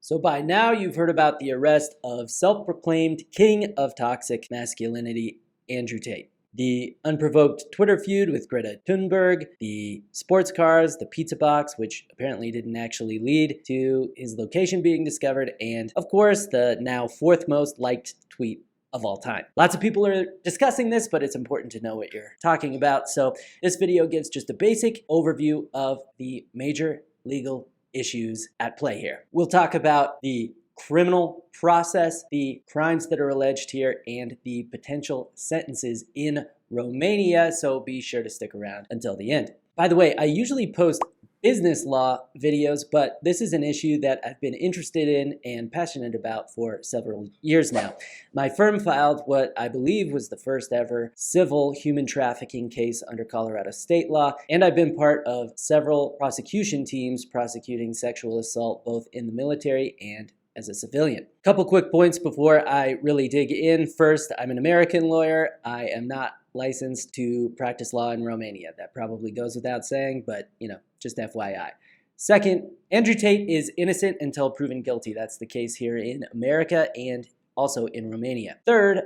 So by now you've heard about the arrest of self-proclaimed king of toxic masculinity, Andrew Tate. The unprovoked Twitter feud with Greta Thunberg, the sports cars, the pizza box, which apparently didn't actually lead to his location being discovered, and of course the now fourth most liked tweet of all time. Lots of people are discussing this, but it's important to know what you're talking about. So this video gives just a basic overview of the major legal issues at play here. We'll talk about the criminal process, the crimes that are alleged here, and the potential sentences in Romania, so be sure to stick around until the end. By the way, I usually post business law videos, but this is an issue that I've been interested in and passionate about for several years now. My firm filed what I believe was the first ever civil human trafficking case under Colorado state law, and I've been part of several prosecution teams prosecuting sexual assault both in the military and as a civilian. Couple quick points before I really dig in. First, I'm an American lawyer. I am not licensed to practice law in Romania. That probably goes without saying, but just FYI. Second, Andrew Tate is innocent until proven guilty. That's the case here in America and also in Romania. Third,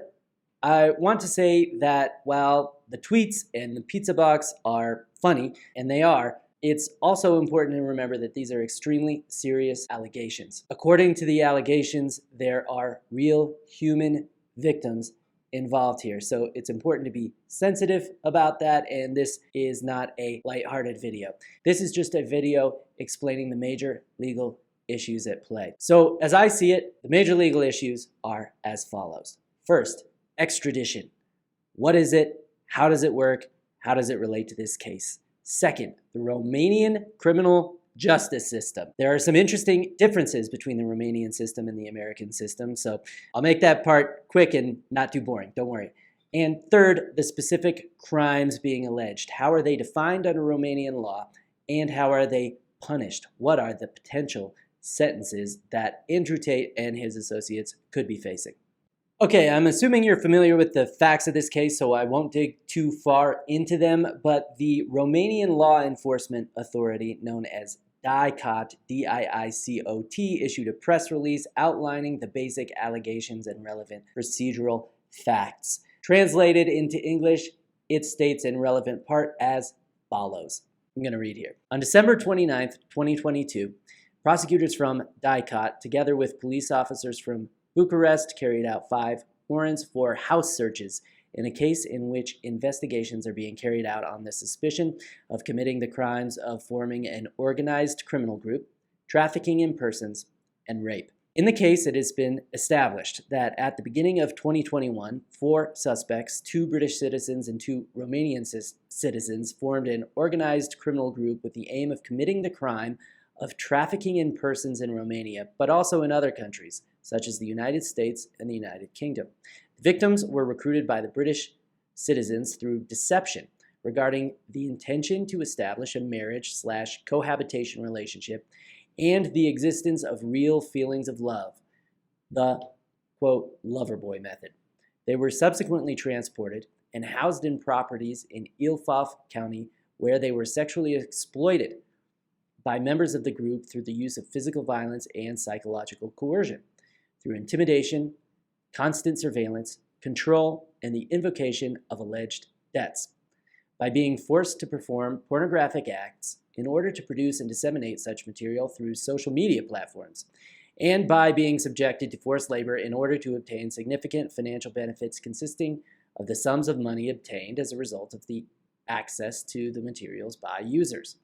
I want to say that while the tweets and the pizza box are funny, and they are, it's also important to remember that these are extremely serious allegations. According to the allegations, there are real human victims involved here. So it's important to be sensitive about that, and this is not a lighthearted video. This is just a video explaining the major legal issues at play. So as I see it, the major legal issues are as follows. First, extradition. What is it? How does it work? How does it relate to this case? Second, the Romanian criminal justice system. There are some interesting differences between the Romanian system and the American system, so I'll make that part quick and not too boring, don't worry. And third, the specific crimes being alleged. How are they defined under Romanian law, and how are they punished? What are the potential sentences that Andrew Tate and his associates could be facing? Okay, I'm assuming you're familiar with the facts of this case, so I won't dig too far into them, but the Romanian Law Enforcement Authority, known as Tate, D-I-I-C-O-T, issued a press release outlining the basic allegations and relevant procedural facts. Translated into English, it states in relevant part as follows. I'm going to read here. On December 29th, 2022, prosecutors from Tate, together with police officers from Bucharest, carried out 5 warrants for house searches in a case in which investigations are being carried out on the suspicion of committing the crimes of forming an organized criminal group, trafficking in persons, and rape. In the case, it has been established that at the beginning of 2021, 4 suspects, 2 British citizens and 2 Romanian citizens, formed an organized criminal group with the aim of committing the crime of trafficking in persons in Romania, but also in other countries, such as the United States and the United Kingdom. The victims were recruited by the British citizens through deception regarding the intention to establish a marriage/cohabitation relationship and the existence of real feelings of love, the, quote, lover boy method. They were subsequently transported and housed in properties in Ilfov County, where they were sexually exploited by members of the group through the use of physical violence and psychological coercion, through intimidation, constant surveillance, control, and the invocation of alleged debts, by being forced to perform pornographic acts in order to produce and disseminate such material through social media platforms, and by being subjected to forced labor in order to obtain significant financial benefits consisting of the sums of money obtained as a result of the access to the materials by users.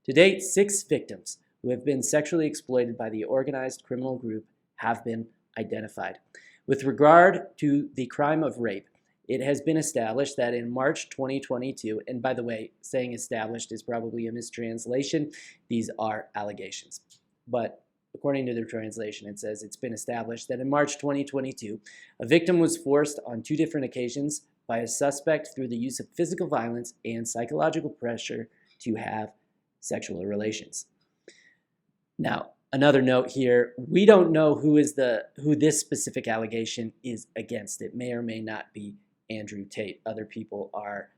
To date, 6 victims who have been sexually exploited by the organized criminal group have been identified. With regard to the crime of rape, it has been established that in March 2022, and by the way, saying established is probably a mistranslation, these are allegations. But according to the translation, it says it's been established that in March 2022, a victim was forced on 2 different occasions by a suspect through the use of physical violence and psychological pressure to have sexual relations. Now, another note here, we don't know who this specific allegation is against. It may or may not be Andrew Tate. Other people are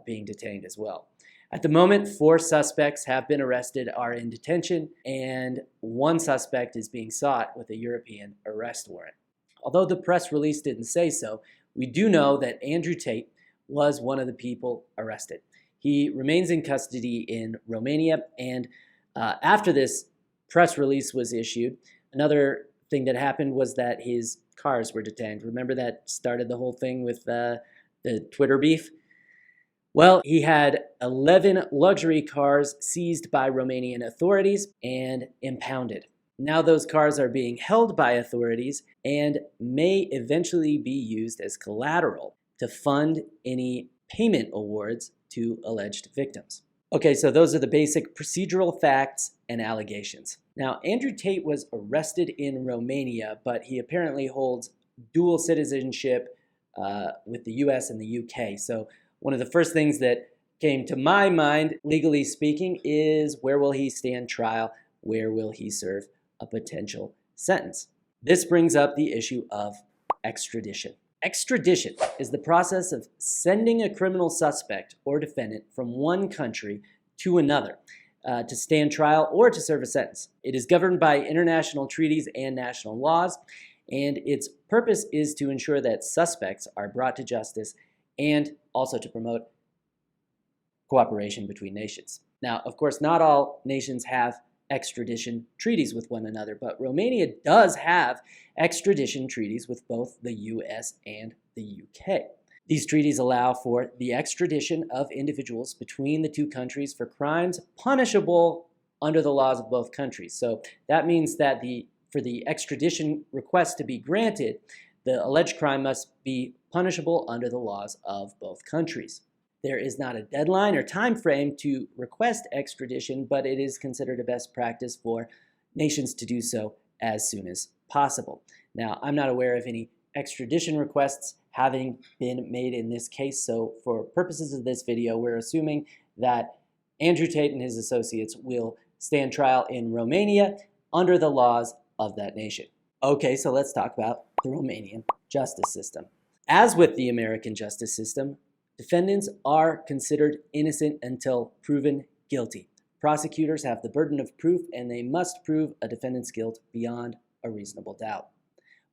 being detained as well. At the moment, 4 suspects have been arrested, are in detention, and 1 suspect is being sought with a European arrest warrant. Although the press release didn't say so, we do know that Andrew Tate was one of the people arrested. He remains in custody in Romania, and after this press release was issued, another thing that happened was that his cars were detained. Remember that started the whole thing with the Twitter beef? Well, he had 11 luxury cars seized by Romanian authorities and impounded. Now those cars are being held by authorities and may eventually be used as collateral to fund any payment awards to alleged victims. Okay, so those are the basic procedural facts and allegations. Now, Andrew Tate was arrested in Romania, but he apparently holds dual citizenship with the US and the UK. So one of the first things that came to my mind, legally speaking, is where will he stand trial? Where will he serve a potential sentence? This brings up the issue of extradition. Extradition is the process of sending a criminal suspect or defendant from one country to another to stand trial or to serve a sentence. It is governed by international treaties and national laws, and its purpose is to ensure that suspects are brought to justice and also to promote cooperation between nations. Now, of course, not all nations have extradition treaties with one another, but Romania does have extradition treaties with both the US and the UK. These treaties allow for the extradition of individuals between the two countries for crimes punishable under the laws of both countries. So that means that for the extradition request to be granted, the alleged crime must be punishable under the laws of both countries. There is not a deadline or time frame to request extradition, but it is considered a best practice for nations to do so as soon as possible. Now, I'm not aware of any extradition requests having been made in this case, so for purposes of this video, we're assuming that Andrew Tate and his associates will stand trial in Romania under the laws of that nation. Okay, so let's talk about the Romanian justice system. As with the American justice system, defendants are considered innocent until proven guilty. Prosecutors have the burden of proof, and they must prove a defendant's guilt beyond a reasonable doubt.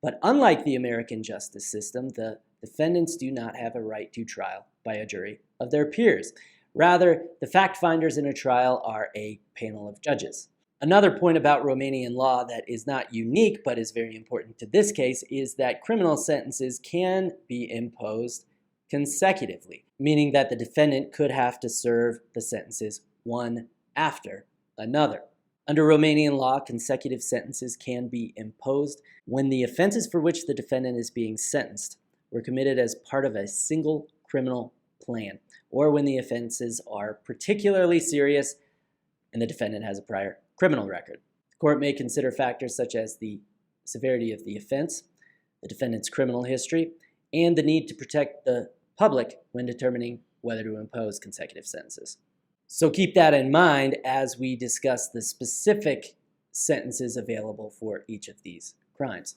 But unlike the American justice system, the defendants do not have a right to trial by a jury of their peers. Rather, the fact finders in a trial are a panel of judges. Another point about Romanian law that is not unique but is very important to this case is that criminal sentences can be imposed consecutively, meaning that the defendant could have to serve the sentences one after another. Under Romanian law, consecutive sentences can be imposed when the offenses for which the defendant is being sentenced were committed as part of a single criminal plan, or when the offenses are particularly serious and the defendant has a prior criminal record. The court may consider factors such as the severity of the offense, the defendant's criminal history, and the need to protect the public when determining whether to impose consecutive sentences. So keep that in mind as we discuss the specific sentences available for each of these crimes.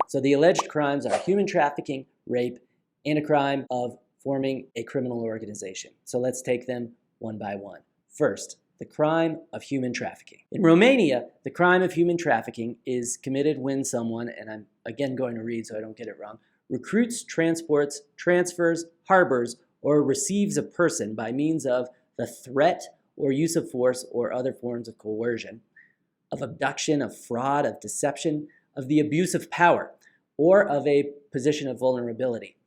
So the alleged crimes are human trafficking, rape, and a crime of forming a criminal organization. So let's take them one by one. First, the crime of human trafficking. In Romania, the crime of human trafficking is committed when someone, and I'm again going to read so I don't get it wrong, recruits, transports, transfers, harbors, or receives a person by means of the threat or use of force or other forms of coercion, of abduction, of fraud, of deception, of the abuse of power, or of a position of vulnerability,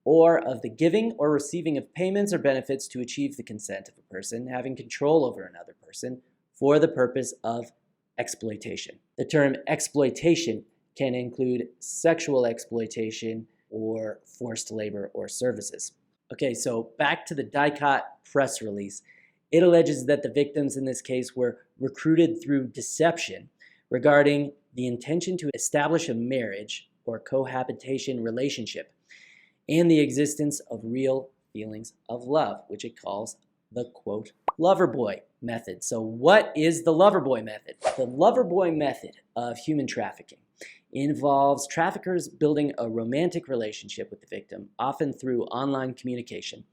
or of the giving or receiving of payments or benefits to achieve the consent of a person having control over another person for the purpose of exploitation. The term exploitation can include sexual exploitation or forced labor or services. Okay, so back to the DICOT press release. It alleges that the victims in this case were recruited through deception regarding the intention to establish a marriage or cohabitation relationship and the existence of real feelings of love, which it calls the, quote, lover boy method. So what is the lover boy method? The lover boy method of human trafficking involves traffickers building a romantic relationship with the victim, often through online communication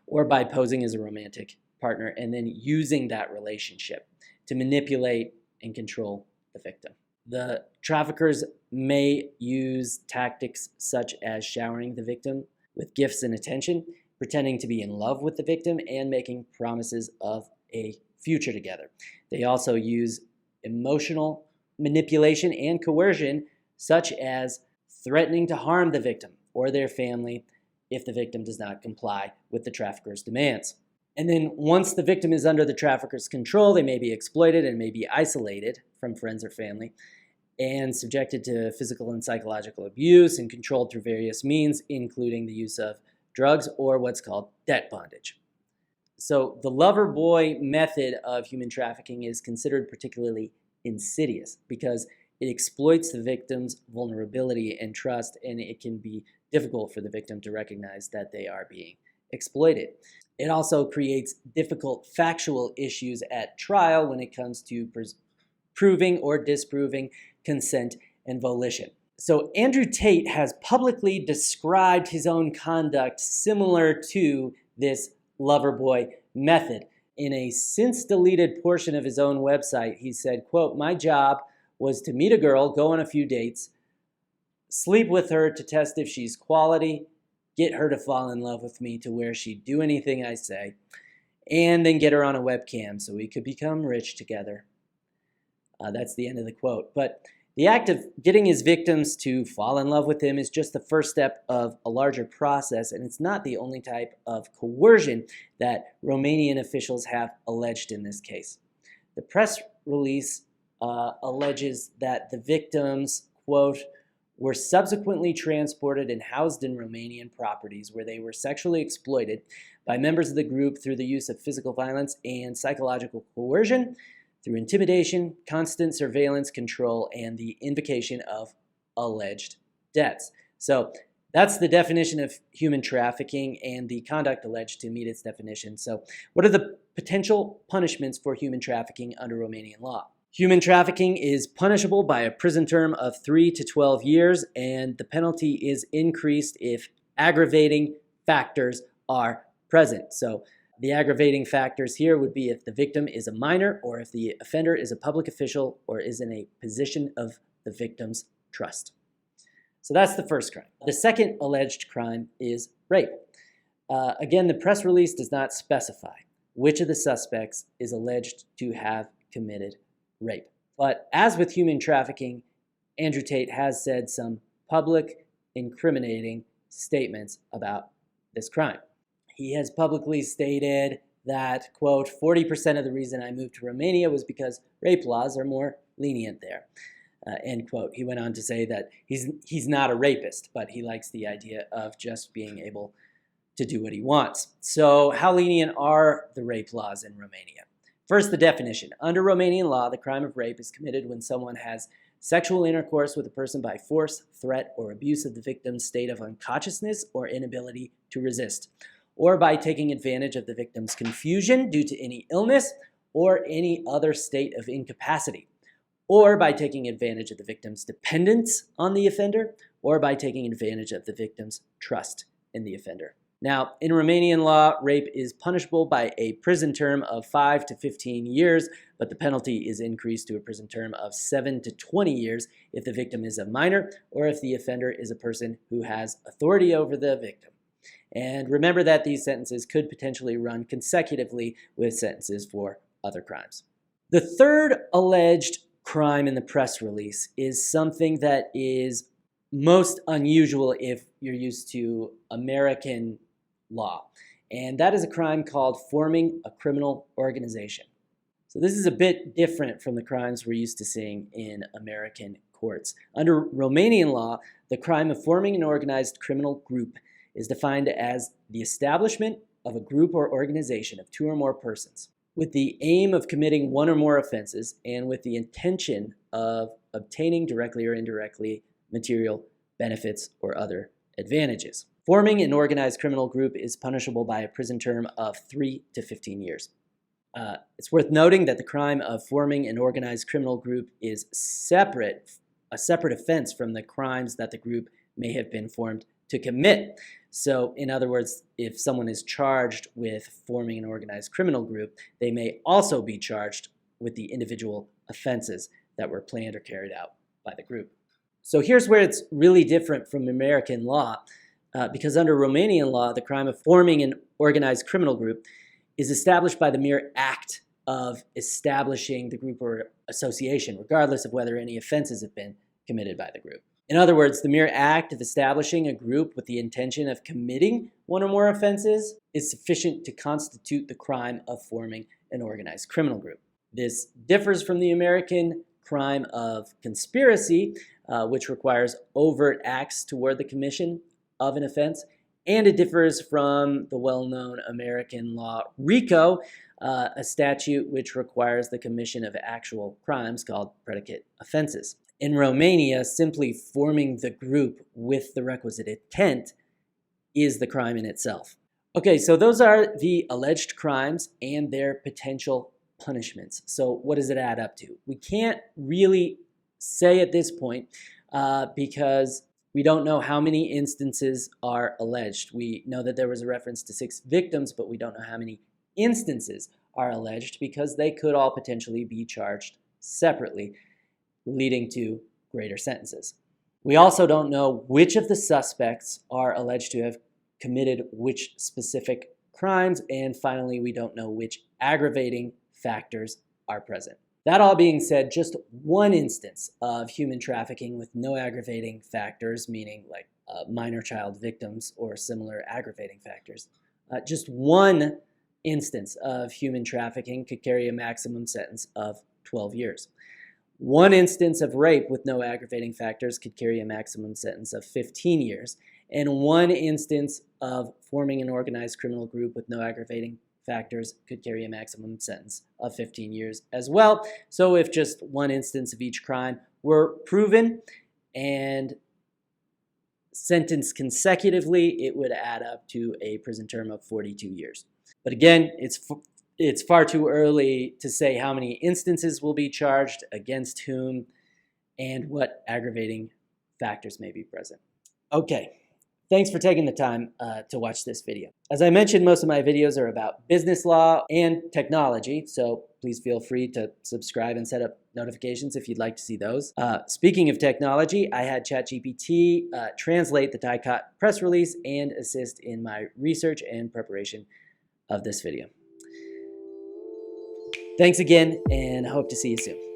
or by posing as a romantic partner and then using that relationship to manipulate and control the victim. The traffickers may use tactics such as showering the victim with gifts and attention, pretending to be in love with the victim, and making promises of a future together. They also use emotional manipulation and coercion, such as threatening to harm the victim or their family if the victim does not comply with the trafficker's demands. And then once the victim is under the trafficker's control, they may be exploited and may be isolated from friends or family and subjected to physical and psychological abuse and controlled through various means, including the use of drugs or what's called debt bondage. So the lover boy method of human trafficking is considered particularly insidious because it exploits the victim's vulnerability and trust, and it can be difficult for the victim to recognize that they are being exploited. It also creates difficult factual issues at trial when it comes to proving or disproving consent and volition. So Andrew Tate has publicly described his own conduct similar to this lover boy method. In a since deleted portion of his own website, he said, quote, "My job was to meet a girl, go on a few dates, sleep with her to test if she's quality, get her to fall in love with me to where she'd do anything I say, and then get her on a webcam so we could become rich together." That's the end of the quote. But the act of getting his victims to fall in love with him is just the first step of a larger process, and it's not the only type of coercion that Romanian officials have alleged in this case. The press release alleges that the victims, quote, were subsequently transported and housed in Romanian properties where they were sexually exploited by members of the group through the use of physical violence and psychological coercion, through intimidation, constant surveillance control, and the invocation of alleged debts. So that's the definition of human trafficking and the conduct alleged to meet its definition. So what are the potential punishments for human trafficking under Romanian law? Human trafficking is punishable by a prison term of 3 to 12 years, and the penalty is increased if aggravating factors are present. So the aggravating factors here would be if the victim is a minor or if the offender is a public official or is in a position of the victim's trust. So that's the first crime. The second alleged crime is rape. Again, the press release does not specify which of the suspects is alleged to have committed rape. But as with human trafficking, Andrew Tate has said some public incriminating statements about this crime. He has publicly stated that, quote, 40% of the reason I moved to Romania was because rape laws are more lenient there, end quote. He went on to say that he's not a rapist, but he likes the idea of just being able to do what he wants. So how lenient are the rape laws in Romania? First, the definition. Under Romanian law, the crime of rape is committed when someone has sexual intercourse with a person by force, threat, or abuse of the victim's state of unconsciousness or inability to resist, or by taking advantage of the victim's confusion due to any illness or any other state of incapacity, or by taking advantage of the victim's dependence on the offender, or by taking advantage of the victim's trust in the offender. Now, in Romanian law, rape is punishable by a prison term of 5 to 15 years, but the penalty is increased to a prison term of 7 to 20 years if the victim is a minor or if the offender is a person who has authority over the victim. And remember that these sentences could potentially run consecutively with sentences for other crimes. The third alleged crime in the press release is something that is most unusual if you're used to American law, and that is a crime called forming a criminal organization. So this is a bit different from the crimes we're used to seeing in American courts. Under Romanian law, the crime of forming an organized criminal group is defined as the establishment of a group or organization of 2 or more persons with the aim of committing 1 or more offenses and with the intention of obtaining directly or indirectly material benefits or other advantages. Forming an organized criminal group is punishable by a prison term of 3 to 15 years. It's worth noting that the crime of forming an organized criminal group is a separate offense from the crimes that the group may have been formed to commit. So in other words, if someone is charged with forming an organized criminal group, they may also be charged with the individual offenses that were planned or carried out by the group. So here's where it's really different from American law, because under Romanian law, the crime of forming an organized criminal group is established by the mere act of establishing the group or association, regardless of whether any offenses have been committed by the group. In other words, the mere act of establishing a group with the intention of committing one or more offenses is sufficient to constitute the crime of forming an organized criminal group. This differs from the American crime of conspiracy, which requires overt acts toward the commission of an offense, and it differs from the well-known American law RICO, a statute which requires the commission of actual crimes called predicate offenses. In Romania, simply forming the group with the requisite intent is the crime in itself. Okay, so those are the alleged crimes and their potential punishments. So what does it add up to? We can't really say at this point because we don't know how many instances are alleged. We know that there was a reference to 6 victims, but we don't know how many instances are alleged because they could all potentially be charged separately, leading to greater sentences. We also don't know which of the suspects are alleged to have committed which specific crimes, and finally, we don't know which aggravating factors are present. That all being said, just one instance of human trafficking with no aggravating factors, meaning like minor child victims or similar aggravating factors, just one instance of human trafficking could carry a maximum sentence of 12 years. One instance of rape with no aggravating factors could carry a maximum sentence of 15 years. And one instance of forming an organized criminal group with no aggravating factors could carry a maximum sentence of 15 years as well. So if just one instance of each crime were proven and sentenced consecutively, it would add up to a prison term of 42 years. But again, it's far too early to say how many instances will be charged, against whom, and what aggravating factors may be present. Okay, thanks for taking the time to watch this video. As I mentioned, most of my videos are about business law and technology, so please feel free to subscribe and set up notifications if you'd like to see those. Speaking of technology, I had ChatGPT translate the Tate press release and assist in my research and preparation of this video. Thanks again, and I hope to see you soon.